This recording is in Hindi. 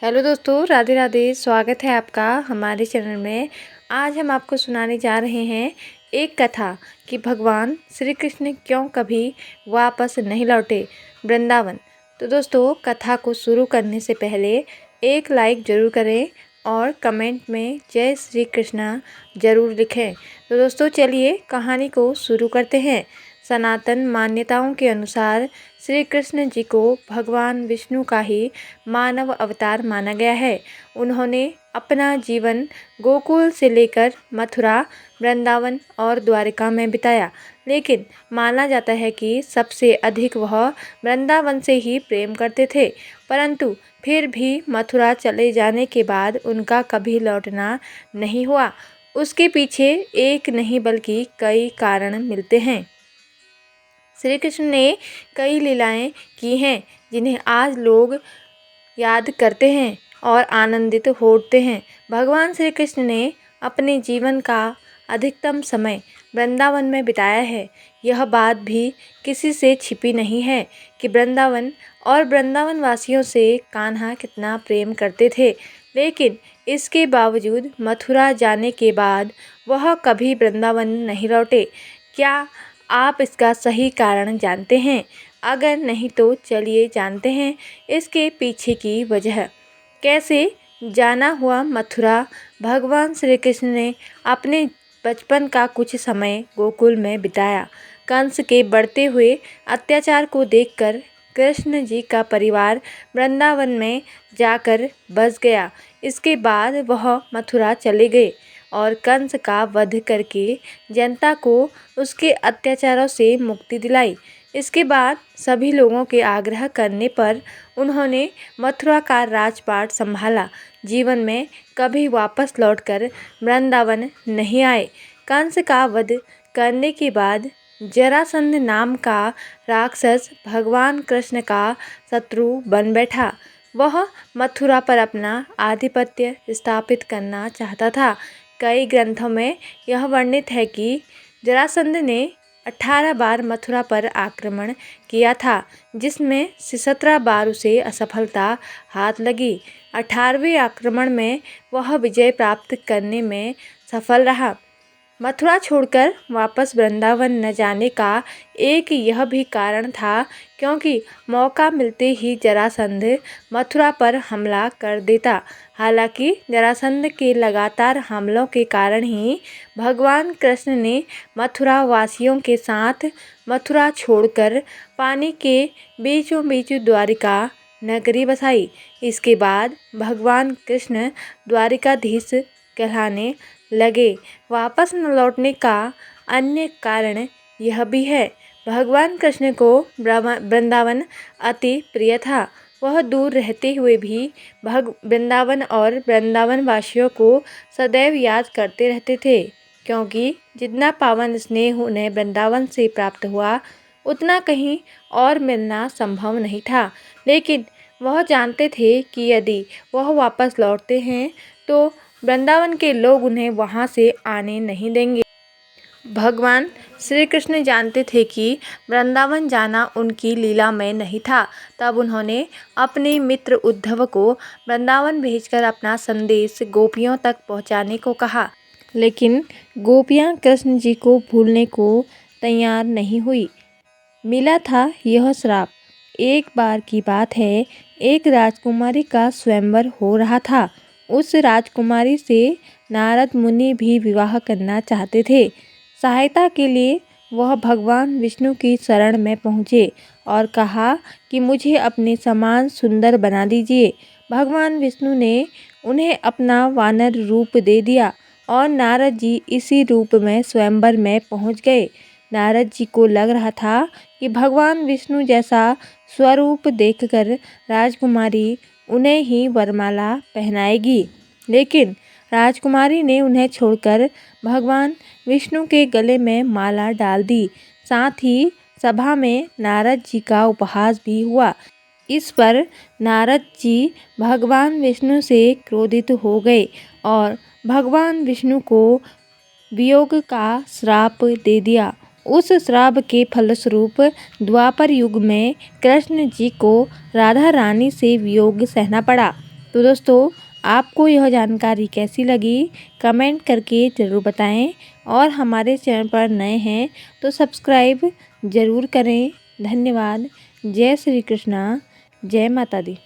हेलो दोस्तों, राधे राधे। स्वागत है आपका हमारे चैनल में। आज हम आपको सुनाने जा रहे हैं एक कथा कि भगवान श्री कृष्ण क्यों कभी वापस नहीं लौटे वृंदावन। तो दोस्तों, कथा को शुरू करने से पहले एक लाइक ज़रूर करें और कमेंट में जय श्री कृष्णा ज़रूर लिखें। तो दोस्तों, चलिए कहानी को शुरू करते हैं। सनातन मान्यताओं के अनुसार श्री कृष्ण जी को भगवान विष्णु का ही मानव अवतार माना गया है। उन्होंने अपना जीवन गोकुल से लेकर मथुरा, वृंदावन और द्वारिका में बिताया, लेकिन माना जाता है कि सबसे अधिक वह वृंदावन से ही प्रेम करते थे। परंतु फिर भी मथुरा चले जाने के बाद उनका कभी लौटना नहीं हुआ। उसके पीछे एक नहीं बल्कि कई कारण मिलते हैं। श्री कृष्ण ने कई लीलाएं की हैं जिन्हें आज लोग याद करते हैं और आनंदित होते हैं। भगवान श्री कृष्ण ने अपने जीवन का अधिकतम समय वृंदावन में बिताया है। यह बात भी किसी से छिपी नहीं है कि वृंदावन और वृंदावन वासियों से कान्हा कितना प्रेम करते थे, लेकिन इसके बावजूद मथुरा जाने के बाद वह कभी वृंदावन नहीं लौटे। क्या आप इसका सही कारण जानते हैं? अगर नहीं तो चलिए जानते हैं इसके पीछे की वजह। कैसे जाना हुआ मथुरा। भगवान श्री कृष्ण ने अपने बचपन का कुछ समय गोकुल में बिताया। कंस के बढ़ते हुए अत्याचार को देखकर कृष्ण जी का परिवार वृंदावन में जाकर बस गया। इसके बाद वह मथुरा चले गए और कंस का वध करके जनता को उसके अत्याचारों से मुक्ति दिलाई। इसके बाद सभी लोगों के आग्रह करने पर उन्होंने मथुरा का राजपाट संभाला। जीवन में कभी वापस लौटकर वृंदावन नहीं आए। कंस का वध करने के बाद जरासंध नाम का राक्षस भगवान कृष्ण का शत्रु बन बैठा। वह मथुरा पर अपना आधिपत्य स्थापित करना चाहता था। कई ग्रंथों में यह वर्णित है कि जरासंध ने 18 बार मथुरा पर आक्रमण किया था, जिसमें से 17 बार उसे असफलता हाथ लगी। 18वें आक्रमण में वह विजय प्राप्त करने में सफल रहा। मथुरा छोड़कर वापस वृंदावन न जाने का एक यह भी कारण था क्योंकि मौका मिलते ही जरासंध मथुरा पर हमला कर देता। हालांकि जरासंध के लगातार हमलों के कारण ही भगवान कृष्ण ने मथुरा वासियों के साथ मथुरा छोड़कर पानी के बीचों बीच द्वारिका नगरी बसाई। इसके बाद भगवान कृष्ण द्वारिकाधीश कहलाने लगे। वापस न लौटने का अन्य कारण यह भी है, भगवान कृष्ण को वृंदावन अति प्रिय था। वह दूर रहते हुए भी वृंदावन और वृंदावन वासियों को सदैव याद करते रहते थे, क्योंकि जितना पावन स्नेह उन्हें वृंदावन से प्राप्त हुआ उतना कहीं और मिलना संभव नहीं था। लेकिन वह जानते थे कि यदि वह वापस लौटते हैं तो वृंदावन के लोग उन्हें वहां से आने नहीं देंगे। भगवान श्री कृष्ण जानते थे कि वृंदावन जाना उनकी लीला में नहीं था। तब उन्होंने अपने मित्र उद्धव को वृंदावन भेजकर अपना संदेश गोपियों तक पहुंचाने को कहा, लेकिन गोपियां कृष्ण जी को भूलने को तैयार नहीं हुई। मिला था यह श्राप। एक बार की बात है, एक राजकुमारी का स्वयंवर हो रहा था। उस राजकुमारी से नारद मुनि भी विवाह करना चाहते थे। सहायता के लिए वह भगवान विष्णु की शरण में पहुँचे और कहा कि मुझे अपने समान सुंदर बना दीजिए। भगवान विष्णु ने उन्हें अपना वानर रूप दे दिया और नारद जी इसी रूप में स्वयंवर में पहुँच गए। नारद जी को लग रहा था कि भगवान विष्णु जैसा स्वरूप देखकर राजकुमारी उन्हें ही वरमाला पहनाएगी, लेकिन राजकुमारी ने उन्हें छोड़कर भगवान विष्णु के गले में माला डाल दी। साथ ही सभा में नारद जी का उपहास भी हुआ। इस पर नारद जी भगवान विष्णु से क्रोधित हो गए और भगवान विष्णु को वियोग का श्राप दे दिया। उस श्राप के फलस्वरूप द्वापर युग में कृष्ण जी को राधा रानी से वियोग सहना पड़ा। तो दोस्तों, आपको यह जानकारी कैसी लगी कमेंट करके ज़रूर बताएं और हमारे चैनल पर नए हैं तो सब्सक्राइब ज़रूर करें। धन्यवाद। जय श्री कृष्णा, जय माता दी।